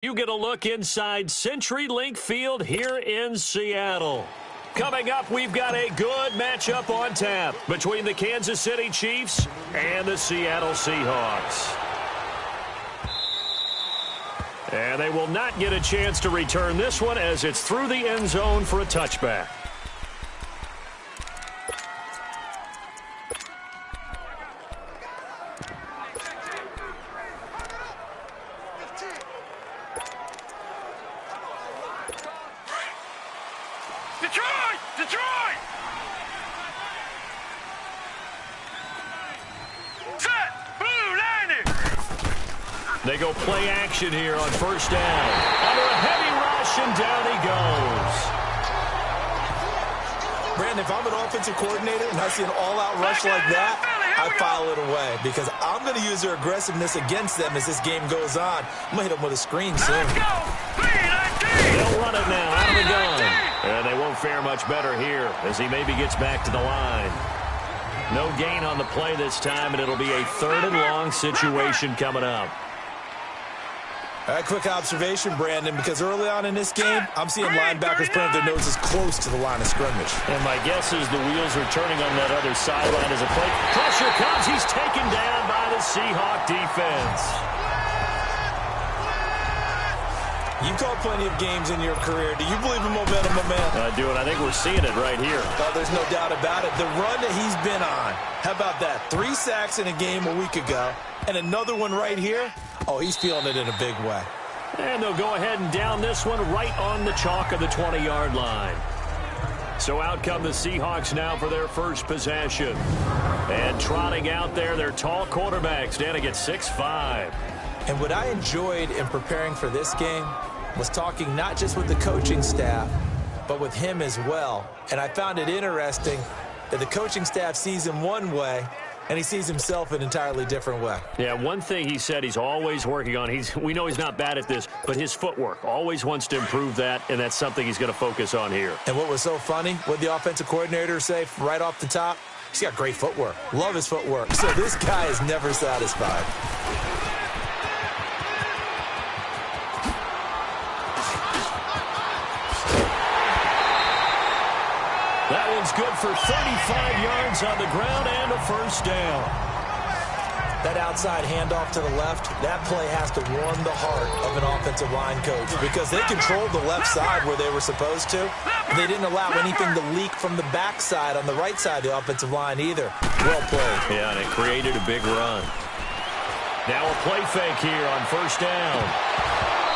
You get a look inside CenturyLink Field here in Seattle. Coming up, we've got a good matchup on tap between the Kansas City Chiefs and the Seattle Seahawks. And they will not get a chance to return this one as it's through the end zone for a touchback. They go play action here on first down. Under a heavy rush, and down he goes. Brandon, if I'm an offensive coordinator and I see an all-out rush like that, I file it away because I'm going to use their aggressiveness against them as this game goes on. I'm going to hit them with a screen soon. They'll run it now out of the gun. And they won't fare much better here as he maybe gets back to the line. No gain on the play this time, and it'll be a 3rd and long situation coming up. All right, quick observation, Brandon, because early on in this game, I'm seeing linebackers putting their noses close to the line of scrimmage. And my guess is the wheels are turning on that other sideline as a play. Pressure comes. He's taken down by the Seahawk defense. You've called plenty of games in your career. Do you believe in momentum, my man? I do, and I think we're seeing it right here. Oh, there's no doubt about it. The run that he's been on, how about that? 3 sacks in a game a week ago, and another one right here. Oh, he's feeling it in a big way. And they'll go ahead and down this one right on the chalk of the 20-yard line. So out come the Seahawks now for their first possession. And trotting out there, their tall quarterback standing at 6'5". And what I enjoyed in preparing for this game was talking not just with the coaching staff, but with him as well. And I found it interesting that the coaching staff sees him one way, and he sees himself an entirely different way. Yeah, one thing he said he's always working on, we know he's not bad at this, but his footwork, always wants to improve that, and that's something he's going to focus on here. And what was so funny, what the offensive coordinator say right off the top? He's got great footwork. Love his footwork. So this guy is never satisfied. That one's good for 35 yards on the ground and a first down. That outside handoff to the left, that play has to warm the heart of an offensive line coach because they controlled the left side where they were supposed to. They didn't allow anything to leak from the backside on the right side of the offensive line either. Well played. Yeah, and it created a big run. Now a play fake here on first down.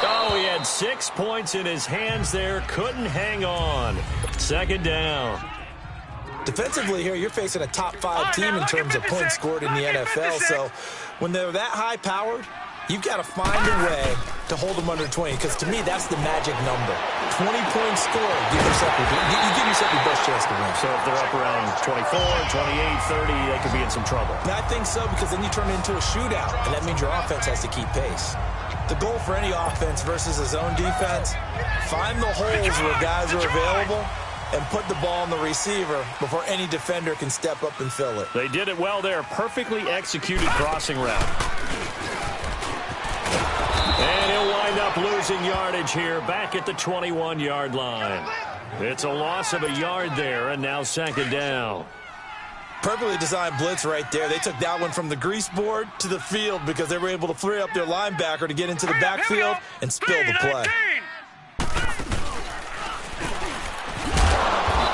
Oh, he had 6 points in his hands there. Couldn't hang on. 2nd down. Defensively here, you're facing a top 5 team in terms of points scored in the NFL. So when they're that high-powered, you've got to find a way to hold them under 20, because to me, that's the magic number. 20 points scored, you give yourself your best chance to win. So if they're up around 24, 28, 30, they could be in some trouble. I think so, because then you turn it into a shootout, and that means your offense has to keep pace. The goal for any offense versus a zone defense, find the holes where guys are available and put the ball on the receiver before any defender can step up and fill it. They did it well there. Perfectly executed crossing route. And he'll wind up losing yardage here back at the 21-yard line. It's a loss of a yard there, and now 2nd down. Perfectly designed blitz right there. They took that one from the grease board to the field because they were able to free up their linebacker to get into the backfield and spill the play.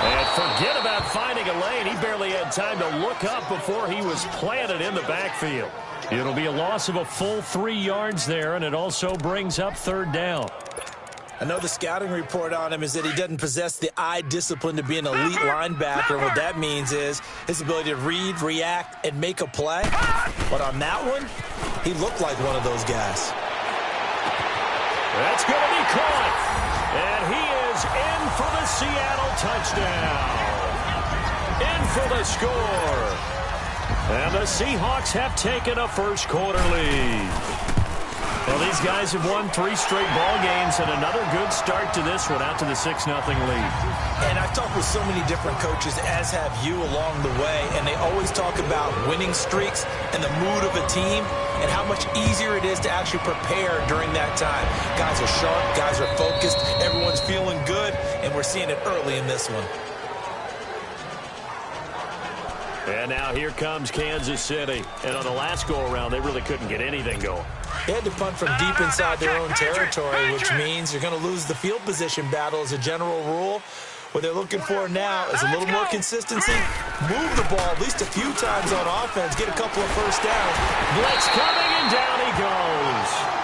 And forget about finding a lane. He barely had time to look up before he was planted in the backfield. It'll be a loss of a full 3 yards there, and it also brings up 3rd down. I know the scouting report on him is that he doesn't possess the eye discipline to be an elite linebacker. What that means is his ability to read, react, and make a play. But on that one, he looked like one of those guys. That's going to be caught. And he is in for the Seattle touchdown. In for the score. And the Seahawks have taken a first quarter lead. Well, these guys have won 3 straight ball games and another good start to this one out to the 6-0 lead. And I've talked with so many different coaches, as have you along the way, and they always talk about winning streaks and the mood of a team and how much easier it is to actually prepare during that time. Guys are sharp, guys are focused, everyone's feeling good, and we're seeing it early in this one. And now here comes Kansas City. And on the last go-around, they really couldn't get anything going. They had to punt from deep inside their own territory, which means you're going to lose the field position battle as a general rule. What they're looking for now is a little more consistency. Move the ball at least a few times on offense. Get a couple of first downs. Blitz coming, and down he goes.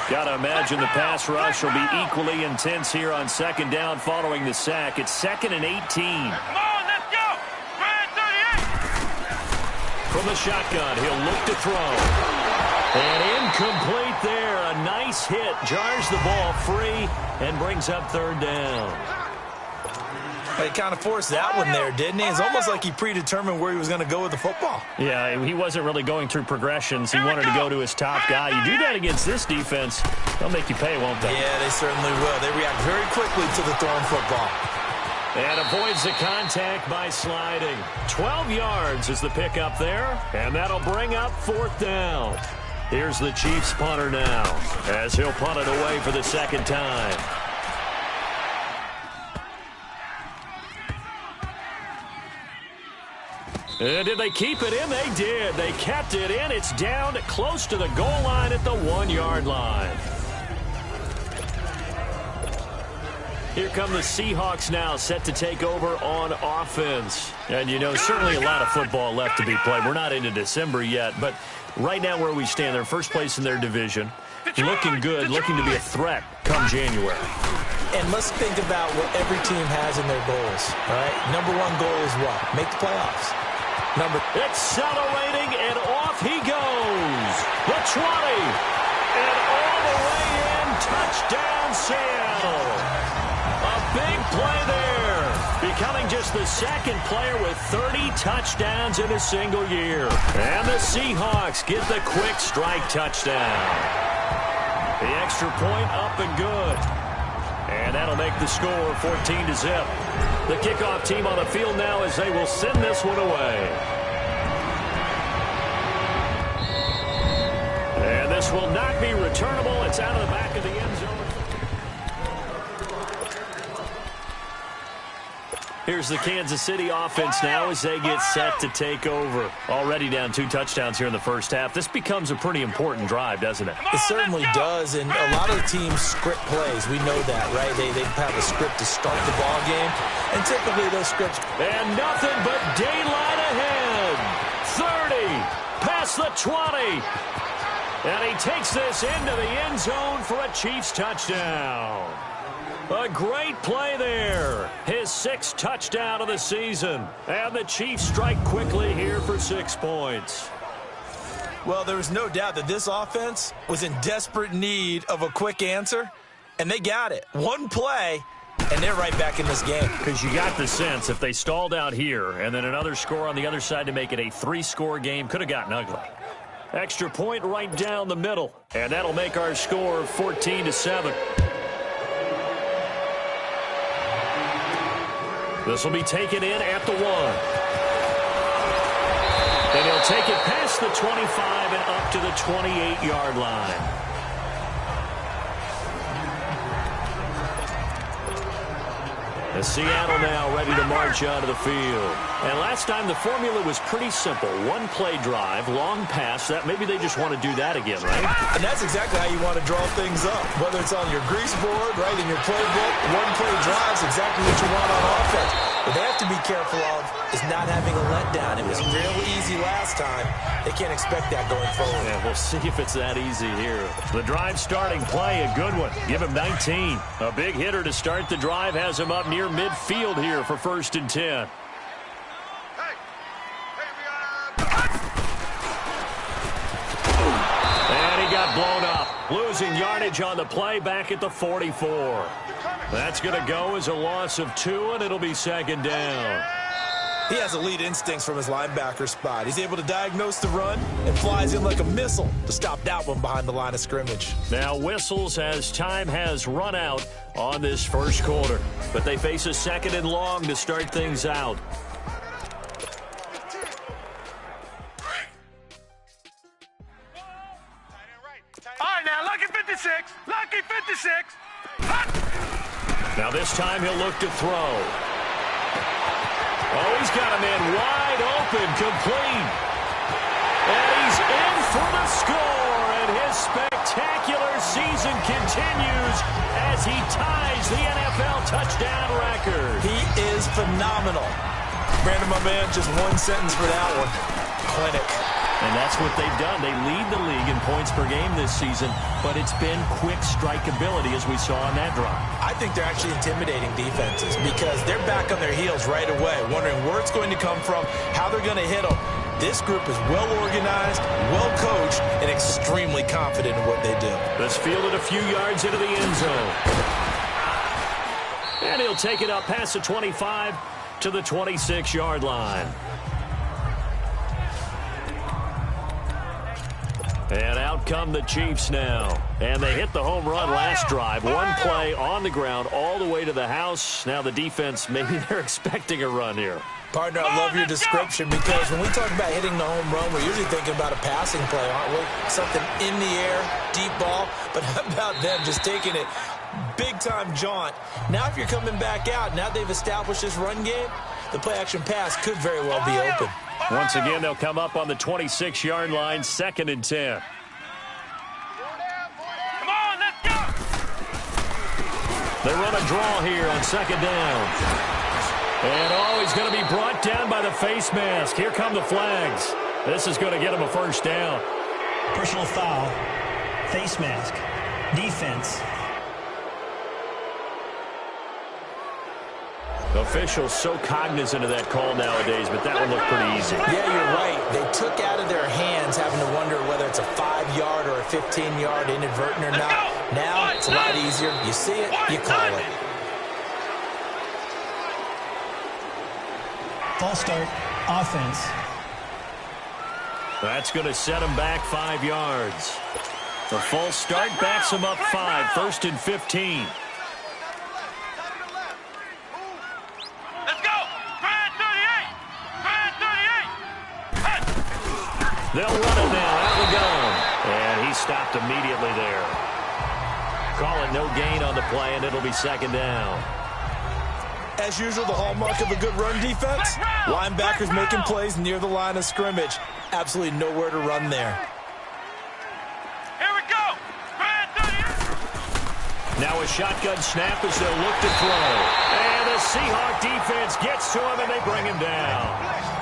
Got to imagine the pass rush will be equally intense here on second down following the sack. It's 2nd and 18. Come on, let's go. From the shotgun, he'll look to throw. And incomplete there. A nice hit. Jars the ball free and brings up 3rd down. He kind of forced that one there, didn't he? It's almost like he predetermined where he was going to go with the football. Yeah, he wasn't really going through progressions. He wanted to go to his top guy. You do that against this defense, they'll make you pay, won't they? Yeah, they certainly will. They react very quickly to the thrown football. And avoids the contact by sliding. 12 yards is the pickup there, and that'll bring up 4th down. Here's the Chiefs punter now, as he'll punt it away for the 2nd time. And did they keep it in? They did. They kept it in. It's down close to the goal line at the 1-yard line. Here come the Seahawks now, set to take over on offense. And, you know, certainly a lot of football left to be played. We're not into December yet, but right now where we stand, they're first place in their division. Looking good, looking to be a threat come January. And let's think about what every team has in their goals, all right? Number 1 goal is what? Make the playoffs. Accelerating, and off he goes. The 20. And all the way in. Touchdown, Seattle. A big play there. Becoming just the 2nd player with 30 touchdowns in a single year. And the Seahawks get the quick strike touchdown. The extra point up and good. And that'll make the score 14-0. The kickoff team on the field now as they will send this one away. And this will not be returnable. It's out of the back of the end zone. Here's the Kansas City offense now as they get set to take over. Already down 2 touchdowns here in the first half. This becomes a pretty important drive, doesn't it? It certainly does, and a lot of the teams script plays. We know that, right? They have a script to start the ball game, and typically those scripts... And nothing but daylight ahead. 30, past the 20. And he takes this into the end zone for a Chiefs touchdown. A great play there. His 6th touchdown of the season. And the Chiefs strike quickly here for 6 points. Well, there was no doubt that this offense was in desperate need of a quick answer, and they got it. 1 play, and they're right back in this game. Because you got the sense if they stalled out here and then another score on the other side to make it a 3-score game, could have gotten ugly. Extra point right down the middle. And that'll make our score 14-7. This will be taken in at the 1. And he'll take it past the 25 and up to the 28-yard line. As Seattle now ready to march onto the field. And last time the formula was pretty simple. 1 play drive, long pass. That maybe they just want to do that again, right? And that's exactly how you want to draw things up. Whether it's on your grease board, right, in your playbook, 1 play drive is exactly what you want on offense. What they have to be careful of is not having a letdown. It was real easy last time. They can't expect that going forward. Yeah, we'll see if it's that easy here. The drive starting play, a good one. Give him 19. A big hitter to start the drive has him up near midfield here for 1st and 10. And he got blown up. Losing yardage on the play back at the 44. That's going to go as a loss of 2, and it'll be 2nd down. He has elite instincts from his linebacker spot. He's able to diagnose the run and flies in like a missile to stop that one behind the line of scrimmage. Now whistles as time has run out on this first quarter. But they face a 2nd and long to start things out. All right, now, lucky 56. Lucky 56. Now this time he'll look to throw. Oh, he's got a man wide open, complete. And he's in for the score, and his spectacular season continues as he ties the NFL touchdown record. He is phenomenal. Brandon, my man, just one sentence for that one. Clinic. And that's what they've done. They lead the league in points per game this season, but it's been quick strikeability as we saw on that drive. I think they're actually intimidating defenses because they're back on their heels right away, wondering where it's going to come from, how they're going to hit them. This group is well organized, well coached, and extremely confident in what they do. Let's field it a few yards into the end zone. And he'll take it up past the 25 to the 26-yard line. And out come the Chiefs now. And they hit the home run last drive. One play on the ground all the way to the house. Now the defense, maybe they're expecting a run here. Partner, I love your description because when we talk about hitting the home run, we're usually thinking about a passing play, aren't we? Something in the air, deep ball. But how about them just taking it big-time jaunt? Now if you're coming back out, now they've established this run game, the play-action pass could very well be open. Once again, they'll come up on the 26-yard line, 2nd and 10. Come on, let's go. They run a draw here on 2nd down. And, oh, he's going to be brought down by the face mask. Here come the flags. This is going to get him a first down. Personal foul, face mask, defense. Officials so cognizant of that call nowadays, but that one looked pretty easy. Yeah, you're right. They took out of their hands having to wonder whether it's a 5-yard or a 15-yard inadvertent or not. Now it's a lot easier. You see it, you call it. False start, offense. That's going to set him back 5 yards. The false start backs him up 5, 1st and 15. They'll run it now. Out we go. And he stopped immediately there. Call it no gain on the play, and it'll be 2nd down. As usual, the hallmark of a good run defense, linebackers making plays near the line of scrimmage. Absolutely nowhere to run there. Here we go. Now a shotgun snap as they'll look to throw. And the Seahawk defense gets to him, and they bring him down.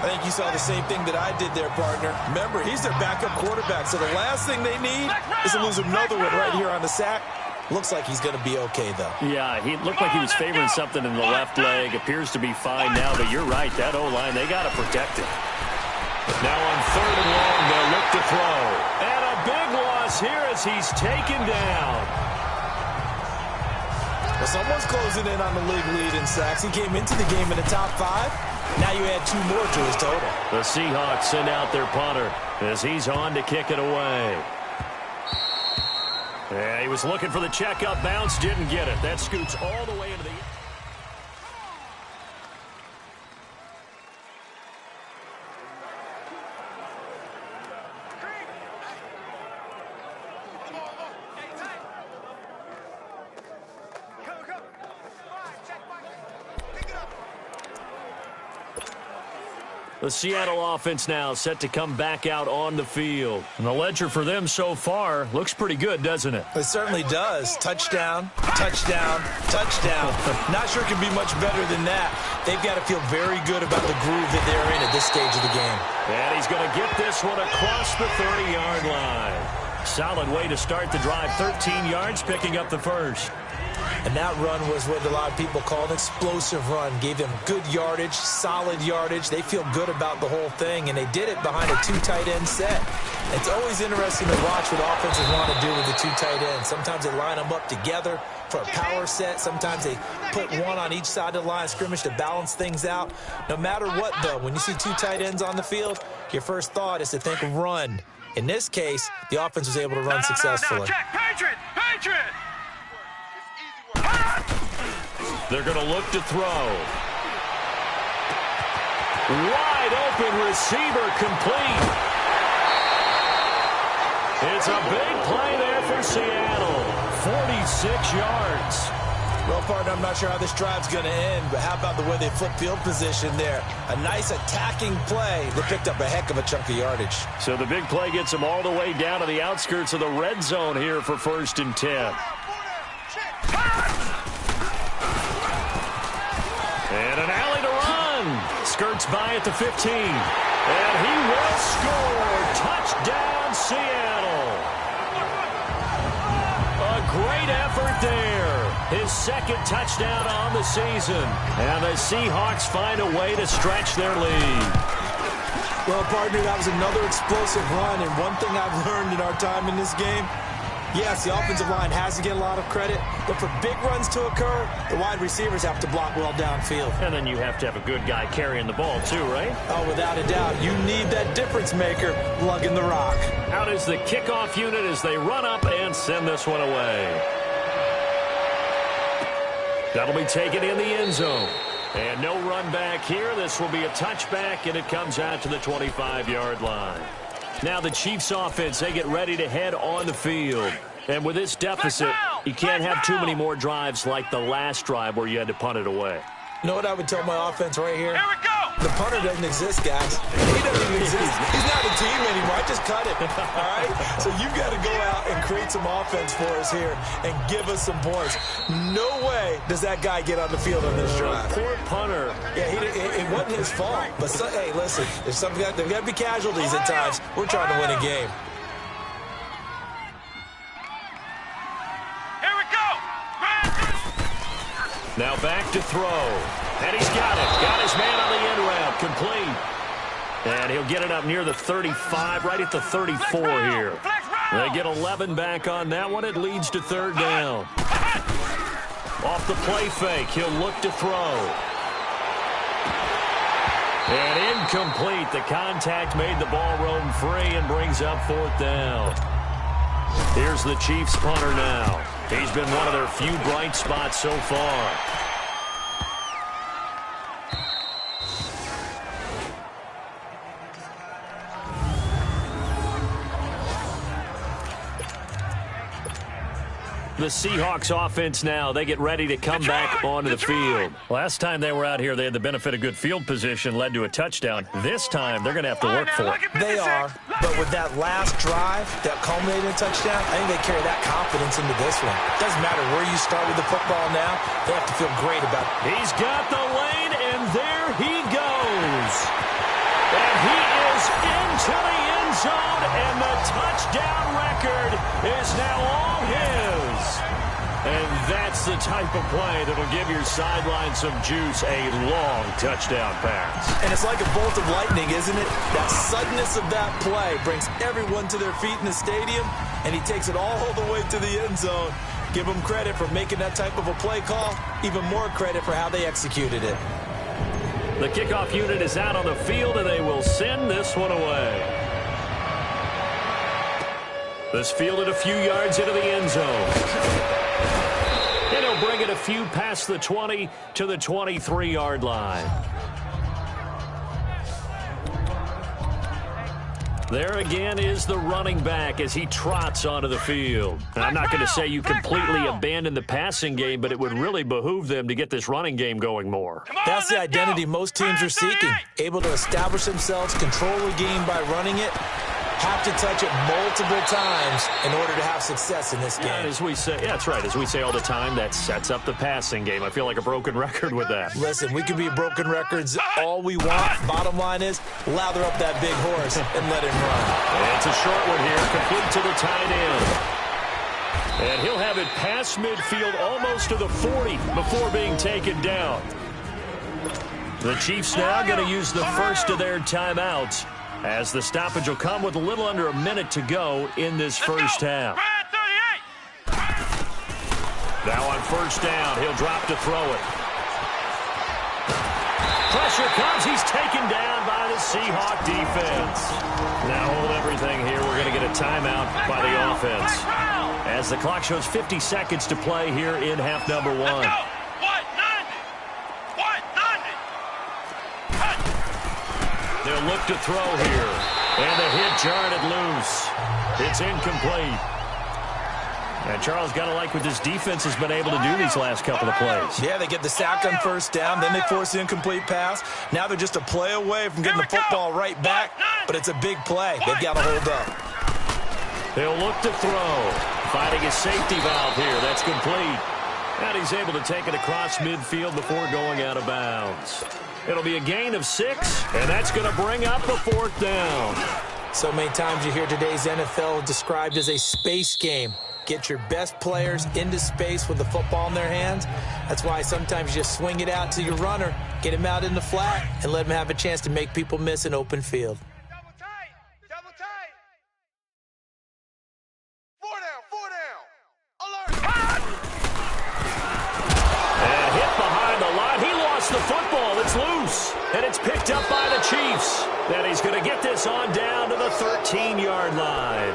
I think you saw the same thing that I did there, partner. Remember, he's their backup quarterback, so the last thing they need is to lose another one right here on the sack. Looks like he's going to be okay, though. Yeah, he looked like he was favoring something in the left leg. Appears to be fine now, but you're right. That O-line, they got to protect him. Now on 3rd and long, they'll look to throw. And a big loss here as he's taken down. Well, someone's closing in on the league lead in sacks. He came into the game in the top 5. Now you add 2 more to his total. The Seahawks send out their punter as he's on to kick it away. Yeah, he was looking for the checkup bounce, didn't get it. That scoots all the way into the... The Seattle offense now set to come back out on the field. And the ledger for them so far looks pretty good, doesn't it? It certainly does. Touchdown, touchdown, touchdown. Not sure it can be much better than that. They've got to feel very good about the groove that they're in at this stage of the game. And he's going to get this one across the 30-yard line. Solid way to start the drive. 13 yards, picking up the first. And that run was what a lot of people call an explosive run. Gave them good yardage, solid yardage. They feel good about the whole thing, and they did it behind a 2 tight end set. It's always interesting to watch what offenses want to do with the two tight ends. Sometimes they line them up together for a power set. Sometimes they put one on each side of the line of scrimmage to balance things out. No matter what, though, when you see two tight ends on the field, your first thought is to think run. In this case, the offense was able to run successfully. No, check. Patriot! They're going to look to throw. Wide open receiver complete. It's a big play there for Seattle. 46 yards. Well, partner, I'm not sure how this drive's going to end, but how about the way they flip field position there? A nice attacking play that picked up a heck of a chunk of yardage. So the big play gets them all the way down to the outskirts of the red zone here for 1st and 10. And an alley to run. Skirts by at the 15. And he will score. Touchdown, Seattle. A great effort there. His 2nd touchdown on the season. And the Seahawks find a way to stretch their lead. Well, partner, that was another explosive run. And one thing I've learned in our time in this game, yes, the offensive line has to get a lot of credit, but for big runs to occur, the wide receivers have to block well downfield. And then you have to have a good guy carrying the ball too, right? Oh, without a doubt. You need that difference maker lugging the rock. Out is the kickoff unit as they run up and send this one away. That'll be taken in the end zone. And no run back here. This will be a touchback, and it comes out to the 25-yard line. Now the Chiefs offense, they get ready to head on the field. And with this deficit, you can't have too many more drives like the last drive where you had to punt it away. You know what I would tell my offense right here? Here we go! The punter doesn't exist, guys. He doesn't even exist. He's not a team anymore. I just cut it, all right? So you've got to go out and create some offense for us here and give us some points. No way does that guy get on the field on this drive. Poor punter. Yeah, it wasn't his fault. But, hey, listen, there's got to be casualties at times. We're trying to win a game. Here we go! Now back to throw. And he's got it. Got his man on the end route. Complete. And he'll get it up near the 35, right at the 34 here. They get 11 back on that one. It leads to 3rd down. Off the play fake, he'll look to throw. And incomplete. The contact made the ball roam free and brings up 4th down. Here's the Chiefs punter now. He's been one of their few bright spots so far. The Seahawks offense now, they get ready to come back onto the field. Last time they were out here, they had the benefit of good field position, led to a touchdown. This time, they're going to have to work for it. They are, but with that last drive that culminated in a touchdown, I think they carry that confidence into this one. Doesn't matter where you start with the football now, they have to feel great about it. He's got the lane, and there he goes. And he is into the end zone, and the touchdown record is now all his. And that's the type of play that'll give your sideline some juice, a long touchdown pass. And it's like a bolt of lightning, isn't it? That suddenness of that play brings everyone to their feet in the stadium, and he takes it all the way to the end zone. Give him credit for making that type of a play call, even more credit for how they executed it. The kickoff unit is out on the field, and they will send this one away. This fielded a few yards into the end zone. And he'll bring it a few past the 20 to the 23-yard line. There again is the running back as he trots onto the field. And I'm not going to say you completely abandon the passing game, but it would really behoove them to get this running game going more. That's the identity most teams are seeking. Able to establish themselves, control the game by running it, have to touch it multiple times in order to have success in this game. And as we say, yeah, that's right. As we say all the time, that sets up the passing game. I feel like a broken record with that. Listen, we can be broken records all we want. Bottom line is, lather up that big horse and let him run. And it's a short one here, complete to the tight end. And he'll have it past midfield, almost to the 40 before being taken down. The Chiefs now going to use the first of their timeouts. as the stoppage will come with a little under a minute to go in this first half. Now on first down, he'll drop to throw it. Pressure comes. He's taken down by the Seahawk defense. Now hold everything here. We're going to get a timeout by the offense, as the clock shows 50 seconds to play here in half number one. They'll look to throw here, and the hit jarred it loose. It's incomplete. And Charles, got to like what this defense has been able to do these last couple of plays. Yeah, they get the sack on first down, then they force the incomplete pass. Now they're just a play away from getting the football right back, but it's a big play. They've got to hold up. They'll look to throw, finding a safety valve here. That's complete. And he's able to take it across midfield before going out of bounds. It'll be a gain of 6, and that's going to bring up a fourth down. So many times you hear today's NFL described as a space game. Get your best players into space with the football in their hands. That's why sometimes you just swing it out to your runner, get him out in the flat, and let him have a chance to make people miss an open field. Double tight. Double tight. 4 down. Alert. And hit behind the line. He lost the football. It's loose. And it's picked up by the Chiefs. Then he's going to get this on down to the 13-yard line.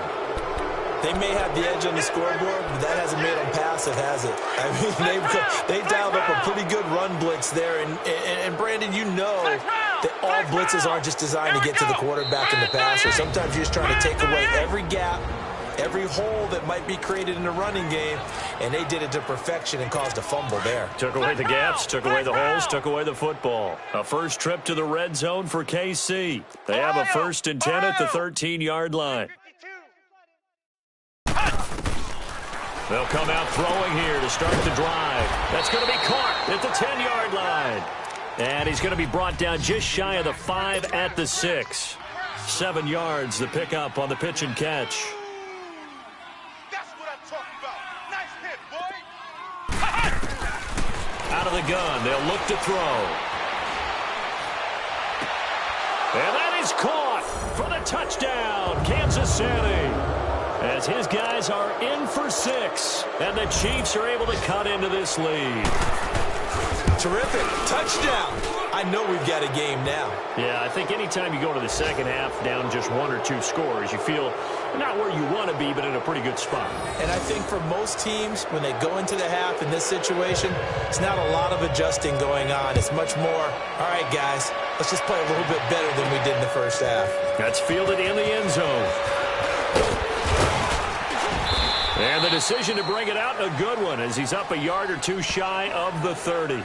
They may have the edge on the scoreboard, but that hasn't made them passive, has it? I mean, they dialed up a pretty good run blitz there. And Brandon, you know that all blitzes aren't just designed to get to the quarterback and the passer. Sometimes you're just trying to take away every gap, every hole that might be created in the running game, and they did it to perfection and caused a fumble there. Took away the gaps, took away the holes, took away the football. A first trip to the red zone for KC. They have a 1st and 10 at the 13-yard line. They'll come out throwing here to start the drive. That's going to be caught at the 10-yard line. And he's going to be brought down just shy of the 5 at the 6. 7 yards, the pickup on the pitch and catch. That's what I'm talking about. Nice hit, boy. Out of the gun, they'll look to throw. And that is caught for the touchdown, Kansas City. As his guys are in for 6, and the Chiefs are able to cut into this lead. Terrific. Touchdown. I know we've got a game now. Yeah, I think anytime you go to the second half down just 1 or 2 scores, you feel not where you want to be, but in a pretty good spot. And I think for most teams, when they go into the half in this situation, it's not a lot of adjusting going on. It's much more, all right, guys, let's just play a little bit better than we did in the first half. That's fielded in the end zone. And the decision to bring it out, a good one, as he's up a yard or 2 shy of the 30.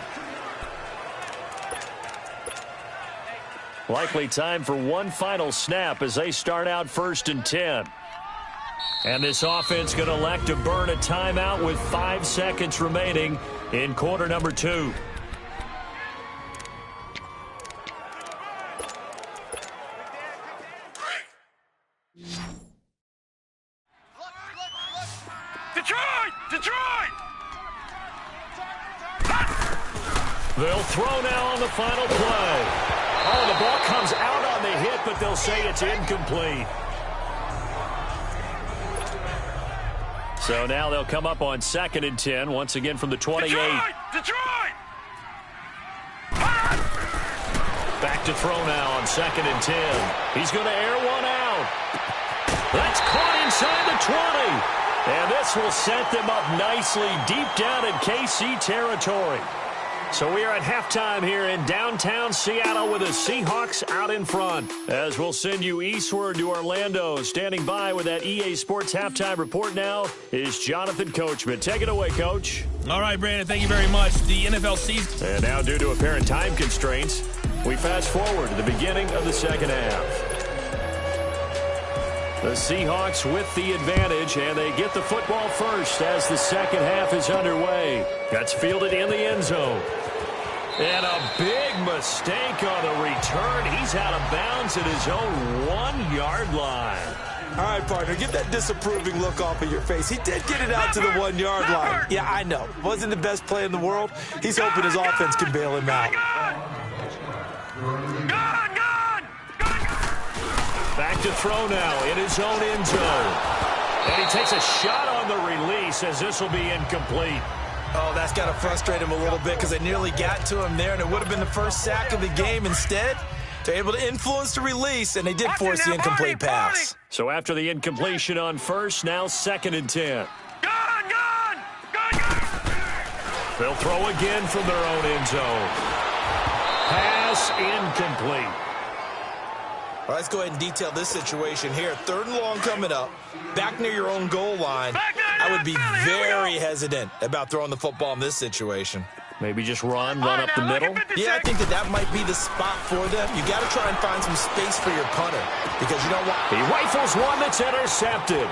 Likely time for one final snap as they start out 1st and 10. And this offense going to elect to burn a timeout with 5 seconds remaining in quarter number 2. Detroit! They'll throw now on the final play. Oh, the ball comes out on the hit, but they'll say it's incomplete. So now they'll come up on 2nd and 10, once again from the 28. Detroit! Back to throw now on 2nd and 10. He's going to air one out. That's caught inside the 20. And this will set them up nicely deep down in KC territory. So we are at halftime here in downtown Seattle with the Seahawks out in front. As we'll send you eastward to Orlando. Standing by with that EA Sports halftime report now is Jonathan Coachman. Take it away, Coach. All right, Brandon, thank you very much. The NFL season. And now, due to apparent time constraints, we fast forward to the beginning of the second half. The Seahawks with the advantage, and they get the football first as the second half is underway. That's fielded in the end zone. And a big mistake on the return. He's out of bounds at his own 1-yard line. All right, partner, get that disapproving look off of your face. He did get it out to the 1-yard line. Yeah, I know. Wasn't the best play in the world. He's hoping his offense can bail him out. Back to throw now in his own end zone. And he takes a shot on the release as this will be incomplete. Oh, that's got to frustrate him a little bit because they nearly got to him there, and it would have been the first sack of the game. Instead, they're able to influence the release, and they did force the incomplete pass. So after the incompletion on first, now 2nd and 10. Gone! They'll throw again from their own end zone. Pass incomplete. All right, let's go ahead and detail this situation here. 3rd and long coming up, back near your own goal line. I would be very hesitant about throwing the football in this situation. Maybe just run up the middle. Yeah, I think that might be the spot for them. You got to try and find some space for your punter because you don't want... He rifles one that's intercepted.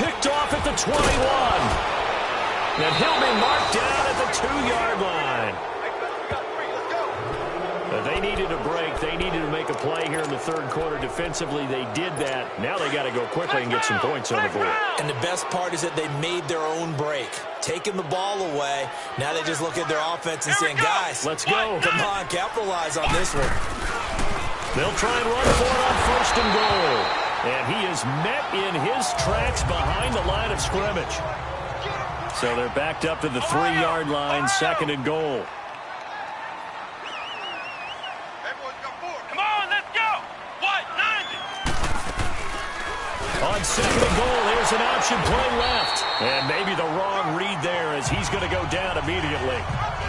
Picked off at the 21. And he'll be marked down at the 2-yard line. They needed a break. They needed to make a play here in the 3rd quarter. Defensively, they did that. Now they got to go quickly and get some points on the board. And the best part is that they made their own break. Taking the ball away. Now they just look at their offense and saying, guys, let's go. Come on, capitalize on this one. They'll try and run for it on 1st and goal. And he is met in his tracks behind the line of scrimmage. So they're backed up to the 3-yard line, 2nd and goal. On 2nd and goal, here's an option play left. And maybe the wrong read there as he's going to go down immediately.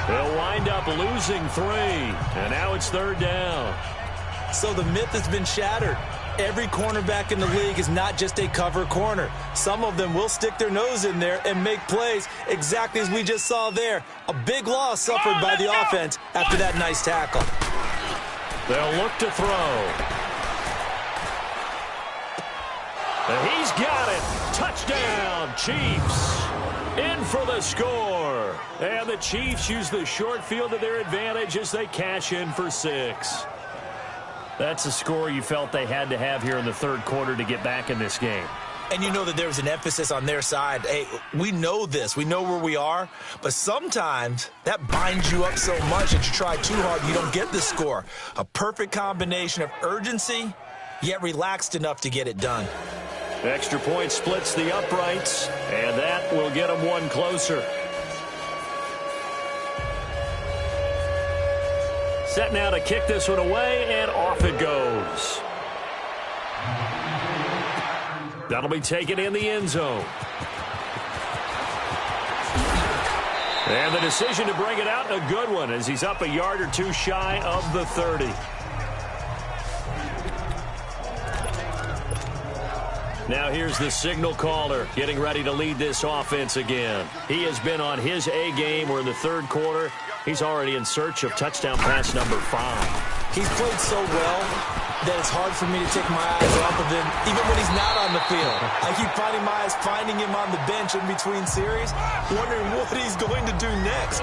They'll wind up losing 3. And now it's 3rd down. So the myth has been shattered. Every cornerback in the league is not just a cover corner. Some of them will stick their nose in there and make plays exactly as we just saw there. A big loss suffered by the offense after that nice tackle. They'll look to throw. And he's got it. Touchdown, Chiefs. In for the score. And the Chiefs use the short field to their advantage as they cash in for 6. That's a score you felt they had to have here in the 3rd quarter to get back in this game. And you know that there was an emphasis on their side. Hey, we know this. We know where we are. But sometimes that binds you up so much that you try too hard, you don't get the score. A perfect combination of urgency, yet relaxed enough to get it done. Extra point splits the uprights, and that will get them one closer. Set now to kick this one away, and off it goes. That'll be taken in the end zone. And the decision to bring it out, a good one, as he's up a yard or two shy of the 30. Now here's the signal caller getting ready to lead this offense again. He has been on his A game. We're in the 3rd quarter. He's already in search of touchdown pass number 5. He's played so well that it's hard for me to take my eyes off of him, even when he's not on the field. I keep finding my eyes finding him on the bench in between series, wondering what he's going to do next.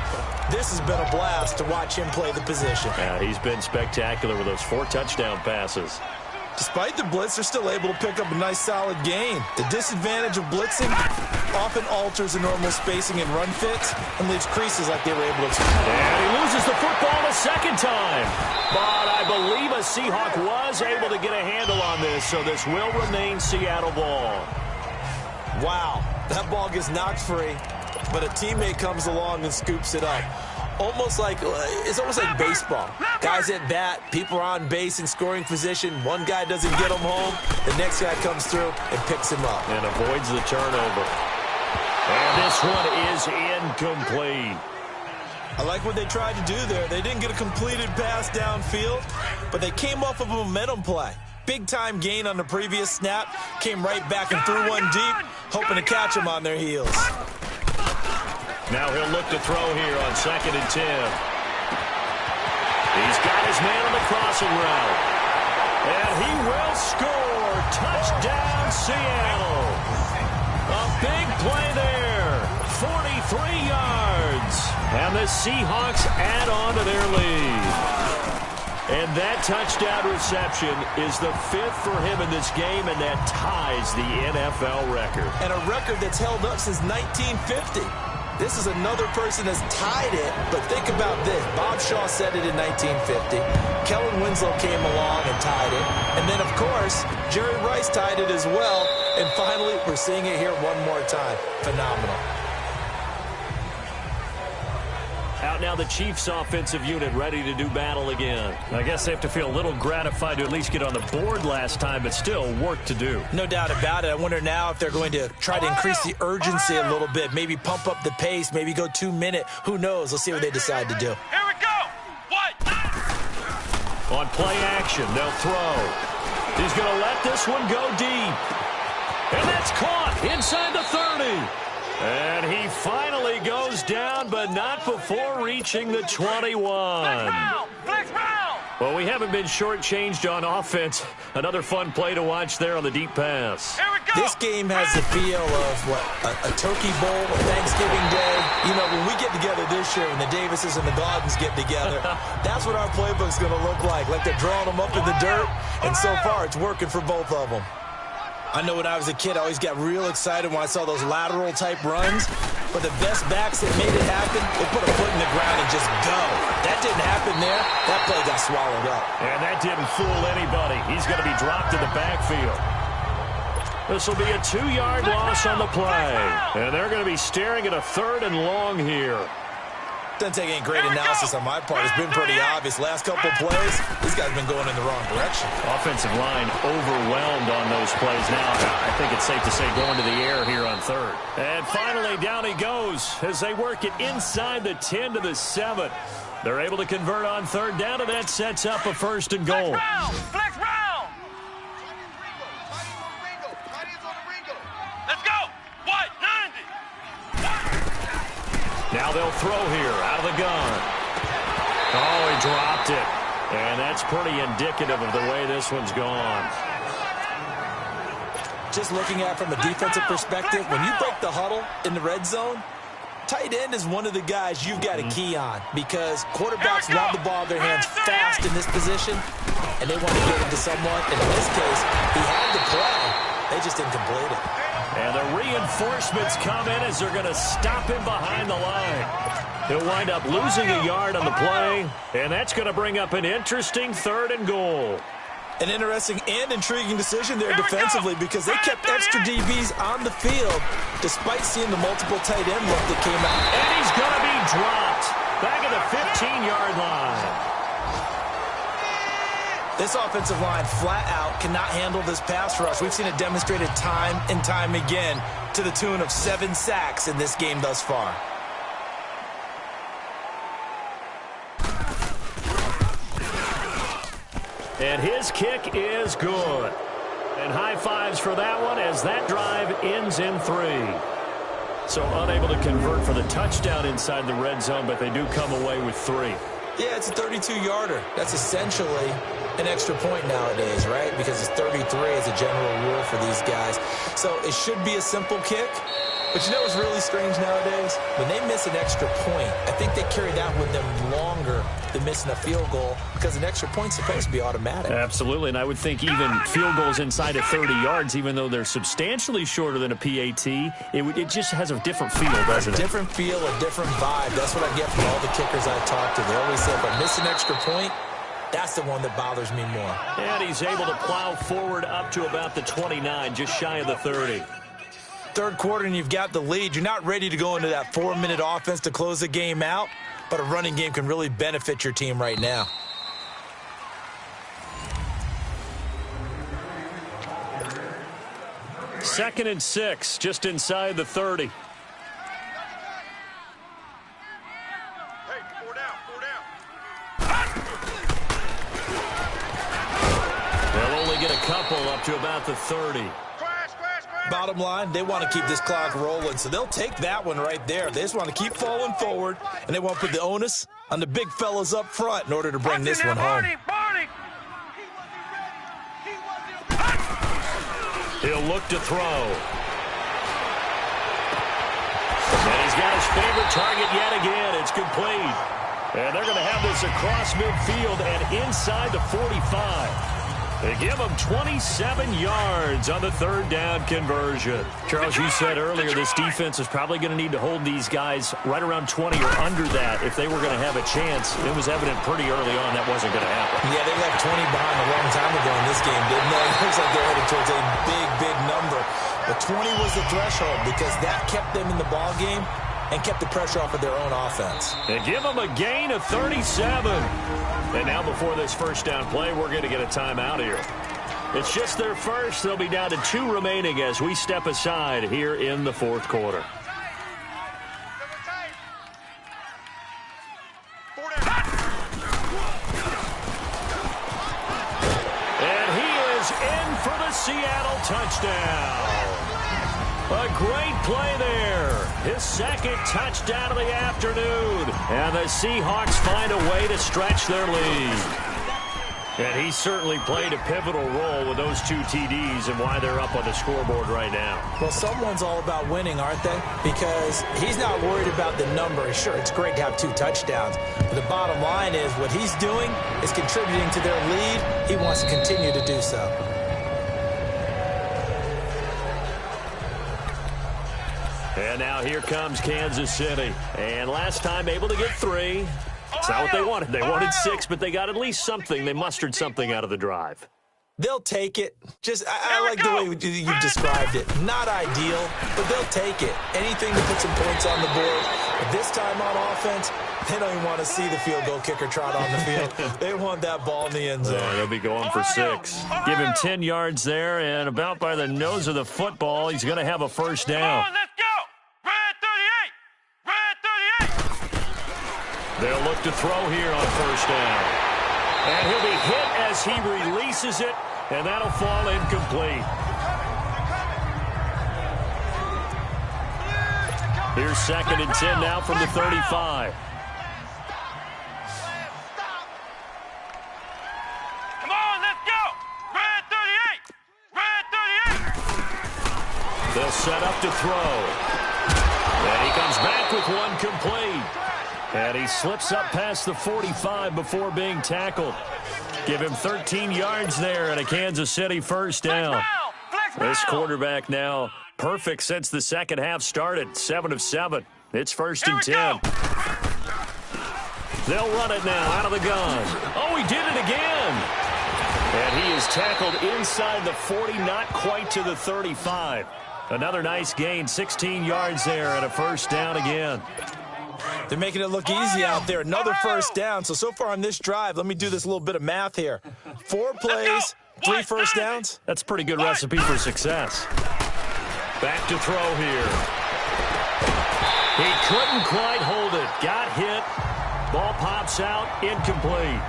This has been a blast to watch him play the position. Yeah, he's been spectacular with those 4 touchdown passes. Despite the blitz, they're still able to pick up a nice, solid gain. The disadvantage of blitzing often alters the normal spacing and run fits and leaves creases like they were able to exploit. And he loses the football a 2nd time. But I believe a Seahawk was able to get a handle on this, so this will remain Seattle ball. Wow, that ball gets knocked free, but a teammate comes along and scoops it up. It's almost like baseball. Guys at bat, people are on base in scoring position. One guy doesn't get him home. The next guy comes through and picks him up. And avoids the turnover. And this one is incomplete. I like what they tried to do there. They didn't get a completed pass downfield, but they came off of a momentum play. Big-time gain on the previous snap. Came right back and threw one deep, hoping to catch them on their heels. Now he'll look to throw here on 2nd and 10. He's got his man on the crossing route. And he will score. Touchdown, Seattle. A big play there. 43 yards. And the Seahawks add on to their lead. And that touchdown reception is the 5th for him in this game, and that ties the NFL record. And a record that's held up since 1950. This is another person that's tied it, but think about this. Bob Shaw said it in 1950. Kellen Winslow came along and tied it. And then, of course, Jerry Rice tied it as well. And finally, we're seeing it here one more time. Phenomenal. Out now the Chiefs offensive unit ready to do battle again. I guess they have to feel a little gratified to at least get on the board last time, but still work to do. No doubt about it. I wonder now if they're going to try to increase the urgency a little bit, maybe pump up the pace, maybe go 2 minute. Who knows? Let's see what they decide to do. Here we go. What? On play action, they'll throw. He's going to let this one go deep. And that's caught inside the 30. And he finally goes down, but not before reaching the 21. Flex round. Well, we haven't been shortchanged on offense. Another fun play to watch there on the deep pass. Here we go. This game has the feel of, a turkey bowl, a Thanksgiving Day. You know, when we get together this year, when the Davises and the Gardens get together, that's what our playbook's going to look like they're drawing them up in the dirt. And so far, it's working for both of them. I know when I was a kid, I always got real excited when I saw those lateral-type runs. But the best backs that made it happen, they put a foot in the ground and just go. That didn't happen there. That play got swallowed up. And that didn't fool anybody. He's going to be dropped in the backfield. This will be a 2-yard loss on the play. And they're going to be staring at a 3rd and long here. Doesn't take any great analysis on my part. It's been pretty obvious. Last couple plays, these guys have been going in the wrong direction. Offensive line overwhelmed on those plays now. I think it's safe to say going to the air here on 3rd. And finally, down he goes as they work it inside the 10 to the 7. They're able to convert on 3rd down, and that sets up a 1st and goal. Flex round. Let's go. What? 90. Now they'll throw here out of the gun. Oh, he dropped it. And that's pretty indicative of the way this one's gone. Just looking at it from a defensive perspective, when you break the huddle in the red zone, tight end is one of the guys you've got to key on because quarterbacks want the ball in their hands fast in this position, and they want to get it to someone. And in this case, he had the play. They just didn't complete it. And the reinforcements come in as they're going to stop him behind the line. He'll wind up losing a yard on the play, and that's going to bring up an interesting 3rd and goal. An interesting and intriguing decision there defensively because they kept extra DBs on the field despite seeing the multiple tight end look that came out. And he's going to be dropped back at the 15-yard line. This offensive line flat out cannot handle this pass rush. We've seen it demonstrated time and time again to the tune of 7 sacks in this game thus far. And his kick is good. And high fives for that one as that drive ends in 3. So unable to convert for the touchdown inside the red zone, but they do come away with 3. Yeah, it's a 32-yarder. That's essentially an extra point nowadays, right? Because it's 33 as a general rule for these guys. So it should be a simple kick. But you know what's really strange nowadays? When they miss an extra point, I think they carry that with them longer than missing a field goal because an extra point's supposed to be automatic. Absolutely, and I would think even field goals inside of 30 yards, even though they're substantially shorter than a PAT, it just has a different feel, doesn't it? A different feel, a different vibe. That's what I get from all the kickers I talk to. They always say, if I miss an extra point, that's the one that bothers me more. And he's able to plow forward up to about the 29, just shy of the 30. 3rd quarter and you've got the lead. You're not ready to go into that 4-minute offense to close the game out, but a running game can really benefit your team right now. Second and 6, just inside the 30. Hey, 4 down. They'll only get a couple up to about the 30. Bottom line, they want to keep this clock rolling, so they'll take that one right there. They just want to keep falling forward, and they want to put the onus on the big fellas up front in order to bring this one home. He'll look to throw. And he's got his favorite target yet again. It's complete. And they're going to have this across midfield and inside the 45. They give them 27 yards on the third down conversion. Charles, you said earlier this defense is probably going to need to hold these guys right around 20 or under that if they were going to have a chance. It was evident pretty early on that wasn't going to happen. Yeah, they left 20 behind a long time ago in this game, didn't they? It looks like they're headed towards a big, big number. But 20 was the threshold because that kept them in the ball game and kept the pressure off of their own offense. They give them a gain of 37. And now before this first down play, we're going to get a timeout here. It's just their first. They'll be down to 2 remaining as we step aside here in the fourth quarter. And he is in for the Seattle touchdown. A great play there. His second touchdown of the afternoon. And the Seahawks find a way to stretch their lead. And he certainly played a pivotal role with those 2 TDs and why they're up on the scoreboard right now. Well, someone's all about winning, aren't they? Because he's not worried about the number. Sure, it's great to have 2 touchdowns. But the bottom line is what he's doing is contributing to their lead. He wants to continue to do so. And now here comes Kansas City. And last time able to get 3. It's not what they wanted. They wanted 6, but they got at least something. They mustered something out of the drive. They'll take it. I like the way you've described it. Not ideal, but they'll take it. Anything to put some points on the board. But this time on offense, they don't even want to see the field goal kicker trot on the field. They want that ball in the end zone. They'll be going for 6. Give him 10 yards there, and about by the nose of the football, he's going to have a first down. They'll look to throw here on first down. And he'll be hit as he releases it, and that'll fall incomplete. Here's 2nd and 10 now from the 35. Come on, let's go. Red 38. Red 38. They'll set up to throw. And he comes back with one complete. And he slips up past the 45 before being tackled. Give him 13 yards there and a Kansas City first down. This quarterback now perfect since the second half started. 7 of 7. It's 1st and 10. They'll run it now out of the gun. Oh, he did it again. And he is tackled inside the 40, not quite to the 35. Another nice gain, 16 yards there and a first down again. They're making it look easy out there. Another first down. So far on this drive, let me do this little bit of math here. 4 plays, 3 first downs. That's a pretty good recipe for success. Back to throw here. He couldn't quite hold it. Got hit. Ball pops out. Incomplete.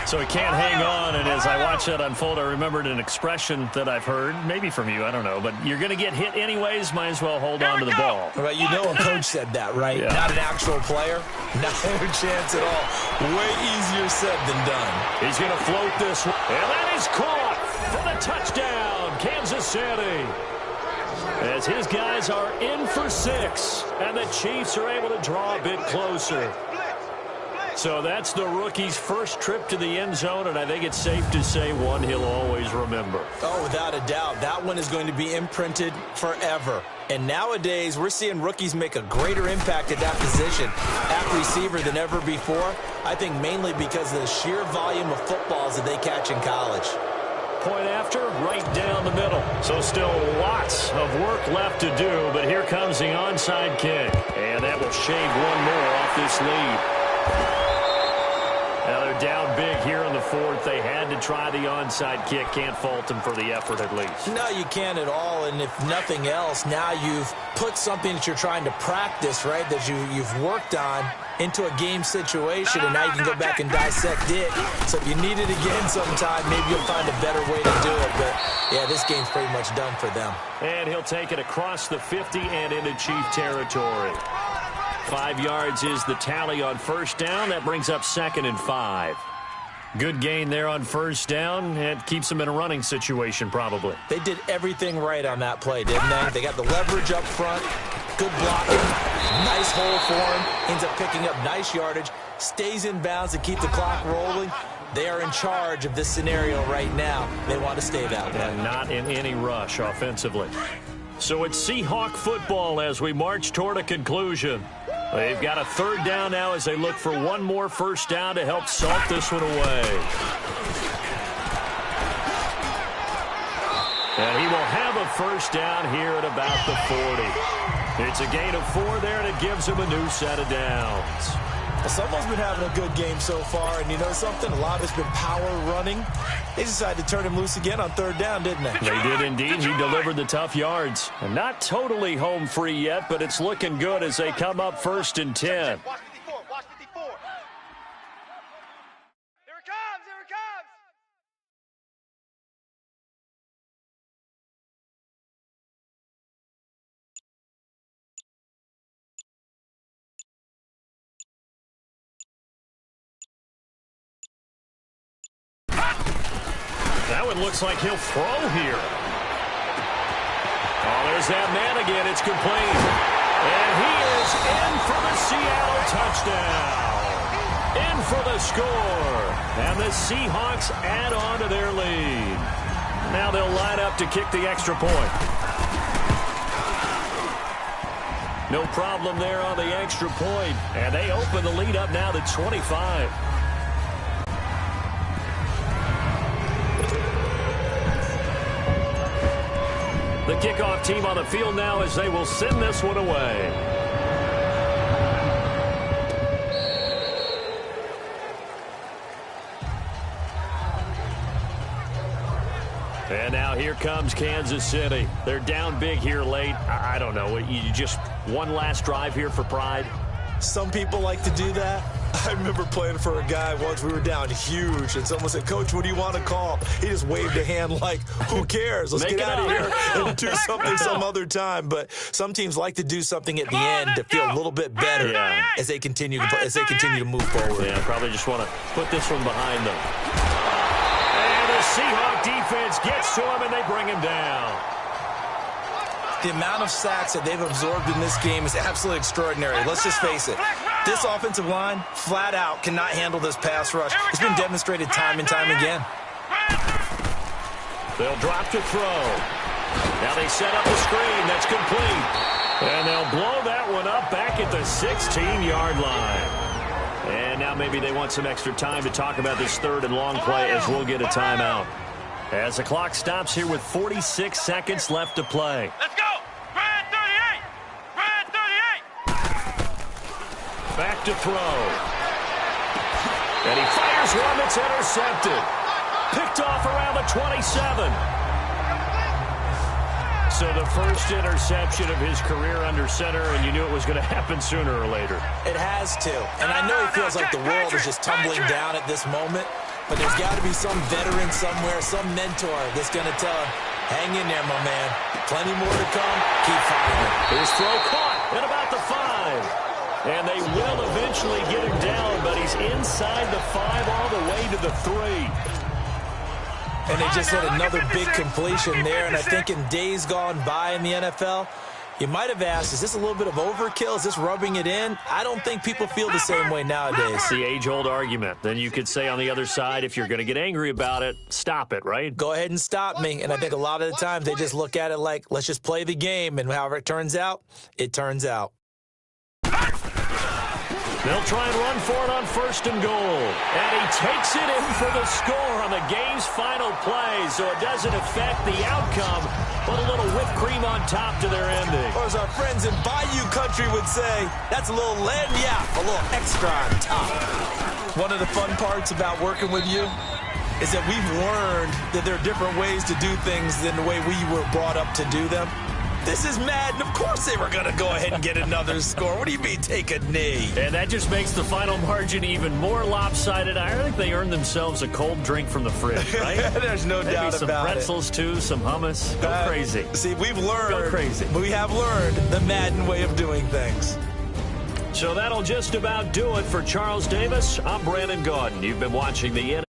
So he can't hang on, and as I watch that unfold, I remembered an expression that I've heard, maybe from you, I don't know, but you're going to get hit anyways, might as well hold on to the ball. Right, you know a coach said that, right? Yeah. Not an actual player. No chance at all. Way easier said than done. He's going to float this one, and that is caught for the touchdown, Kansas City. As his guys are in for 6, and the Chiefs are able to draw a bit closer. So that's the rookie's first trip to the end zone, and I think it's safe to say one he'll always remember. Oh, without a doubt. That one is going to be imprinted forever. And nowadays, we're seeing rookies make a greater impact at that position at receiver than ever before. I think mainly because of the sheer volume of footballs that they catch in college. Point after, right down the middle. So still lots of work left to do, but here comes the onside kick. And that will shave one more off this lead. Now they're down big here in the 4th. They had to try the onside kick. Can't fault them for the effort at least. No, you can't at all. And if nothing else, now you've put something that you're trying to practice, right, that you've worked on into a game situation, and now you can go back and dissect it. So if you need it again sometime, maybe you'll find a better way to do it. But, yeah, this game's pretty much done for them. And he'll take it across the 50 and into Chief territory. 5 yards is the tally on first down. That brings up 2nd and 5. Good gain there on first down. It keeps them in a running situation probably. They did everything right on that play, didn't they? They got the leverage up front. Good blocking. Nice hole for him. Ends up picking up nice yardage. Stays in bounds to keep the clock rolling. They are in charge of this scenario right now. They want to stay that way. And not in any rush offensively. So it's Seahawk football as we march toward a conclusion. They've got a third down now as they look for one more first down to help salt this one away. And he will have a first down here at about the 40. It's a gain of 4 there, and it gives him a new set of downs. Well, someone's been having a good game so far, and you know something? A lot of it's been power running. They decided to turn him loose again on third down, didn't they? They did indeed. He delivered the tough yards. And not totally home free yet, but it's looking good as they come up 1st and 10. Watch 54. Watch 54. Here it comes. Here it comes. That one looks like he'll throw here. Oh, there's that man again. It's complete. And he is in for the Seattle touchdown. In for the score. And the Seahawks add on to their lead. Now they'll line up to kick the extra point. No problem there on the extra point. And they open the lead up now to 25. The kickoff team on the field now as they will send this one away. And now here comes Kansas City. They're down big here late. I don't know. You just one last drive here for pride? Some people like to do that. I remember playing for a guy once. We were down huge, and someone said, "Coach, what do you want to call?" He just waved a hand like, who cares? Let's get out of here and do something some other time. But some teams like to do something at the end to feel a little bit better as they continue to move forward. Yeah, probably just want to put this one behind them. And the Seahawk defense gets to him, and they bring him down. The amount of sacks that they've absorbed in this game is absolutely extraordinary. Let's just face it. This offensive line, flat out, cannot handle this pass rush. It's been demonstrated time and time again. They'll drop to throw. Now they set up the screen. That's complete. And they'll blow that one up back at the 16-yard line. And now maybe they want some extra time to talk about this third and long play as we'll get a timeout. As the clock stops here with 46 seconds left to play. Let's go. Red 38. Red 38. Back to throw. And he fires one that's intercepted. Picked off around the 27. So the first interception of his career under center, and you knew it was going to happen sooner or later. It has to. And I know he feels like the world is just tumbling down at this moment. But there's got to be some veteran somewhere, some mentor that's going to tell him, hang in there, my man. Plenty more to come. Keep firing. His throw caught at about the 5. And they will eventually get him down, but he's inside the 5 all the way to the 3. And they just had another big completion there. And I think in days gone by in the NFL, you might have asked, is this a little bit of overkill? Is this rubbing it in? I don't think people feel the same way nowadays. It's the age-old argument. Then you could say on the other side, if you're going to get angry about it, stop it, right? Go ahead and stop me. And I think a lot of the times they just look at it like, let's just play the game. And however it turns out, it turns out. They'll try and run for it on 1st and goal. And he takes it in for the score on the game's final play, so it doesn't affect the outcome, but a little whipped cream on top to their ending. Or as our friends in Bayou Country would say, that's a little lagniappe, a little extra on top. One of the fun parts about working with you is that we've learned that there are different ways to do things than the way we were brought up to do them. This is Madden. Of course they were going to go ahead and get another score. What do you mean, take a knee? And that just makes the final margin even more lopsided. I think they earned themselves a cold drink from the fridge, right? There's no doubt about it. Some pretzels, too, some hummus. Go crazy. See, we've learned. Go crazy. We have learned the Madden way of doing things. So that'll just about do it for Charles Davis. I'm Brandon Gaudin. You've been watching the